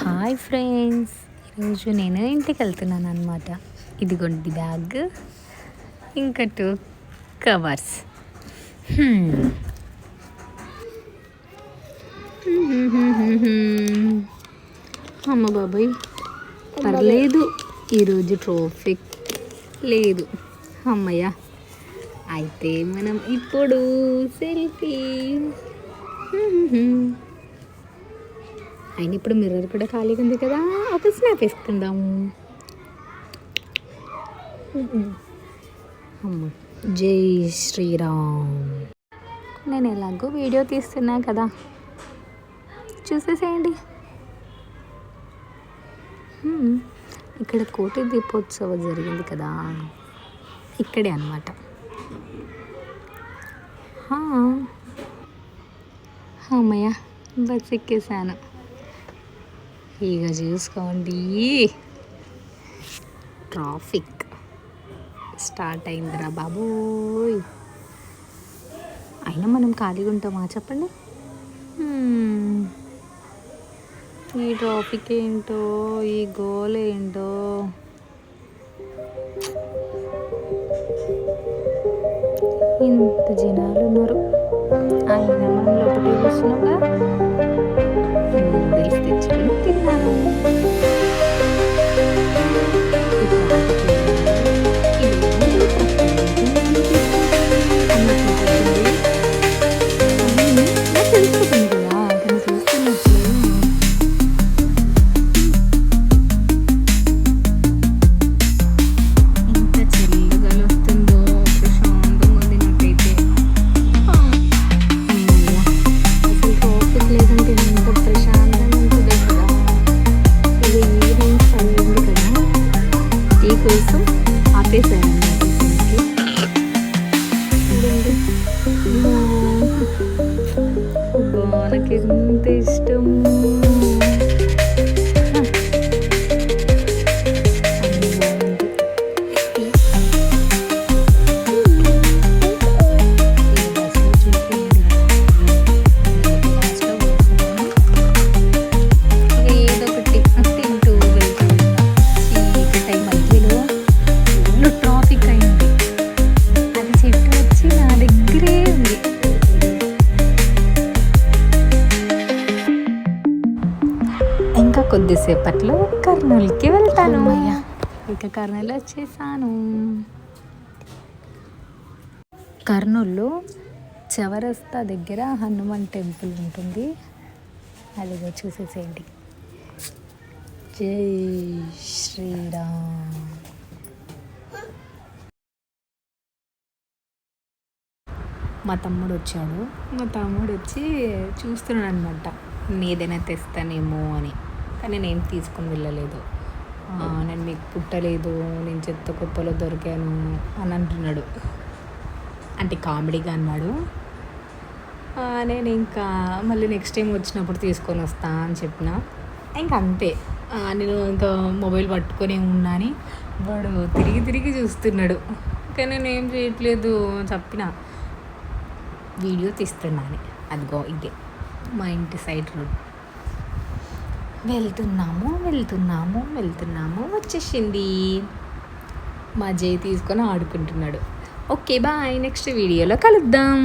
Hi friends, ఈరోజు నేను ఇంటికి వెళ్తున్నాను అనమాట. ఇదిగోండి బ్యాగ్, ఇంకా 2 కవర్స్. అమ్మ బాబాయ్, పర్లేదు, ఈరోజు ట్రాఫిక్ లేదు. అమ్మయ్య. అయితే మనం ఇప్పుడు సెల్ఫీ. అయినా ఇప్పుడు మిర్రర్ కూడా ఖాళీగా ఉంది కదా, ఒక స్నాప్ వేసుకుందాము. అమ్మ జై శ్రీరామ్. నేను ఎలాగో వీడియో తీస్తున్నా కదా, చూసేసేయండి. ఇక్కడ కోటి దీపోత్సవం జరిగింది కదా, ఇక్కడే అన్నమాట. అమ్మయ్య, బస్ ఎక్కేసాను. ఇక చూసుకోండి, ట్రాఫిక్ స్టార్ట్ అయిందిరా బాబోయ్. అయినా మనం ఖాళీగా ఉంటామా చెప్పండి? ఈ ట్రాఫిక్ ఏంటో, ఈ గోల్ ఏంటో. ఇంత జనాలు ఉన్నారు, అయినా మనం లోపలికి వస్తున్నాగా. నూడిల్స్ తెచ్చుకొని తిన్నాను. కోసం ఆపేసాను నాకు ఎంత ఇష్టం. ఇంకా కొద్దిసేపట్లో కర్నూలుకి వెళ్తాను. ఇంకా కర్నూలు వచ్చేసాను. కర్నూలులో చౌరస్తా దగ్గర హనుమాన్ టెంపుల్ ఉంటుంది, అదిగో చూసేసేయండి. జై శ్రీరామ్. మా తమ్ముడు వచ్చి చూస్తున్నాడు అనమాట, ఏదైనా తెస్తానేమో అని. కానీ నేను తీసుకొని వెళ్ళలేదు. నేను మీకు పుట్టలేదు, నేను చెత్త కుప్పలో దొరికాను అని అంటున్నాడు. అంటే కామెడీగా అన్నాడు. నేను ఇంకా మళ్ళీ నెక్స్ట్ టైం వచ్చినప్పుడు తీసుకొని వస్తా అని చెప్పిన. ఇంకా అంతే, నేను ఇంకా మొబైల్ పట్టుకొని ఉన్నా అని వాడు తిరిగి చూస్తున్నాడు. కానీ నేను ఏం చేయట్లేదు, చెప్పిన వీడియో తీస్తున్నాను. అదిగో ఇదే మా ఇంటి సైడ్ రోడ్. వెళ్తున్నాము వచ్చేసింది. మా జై తీసుకొని ఆడుకుంటున్నాడు. ఓకే బాయ్, నెక్స్ట్ వీడియోలో కలుద్దాం.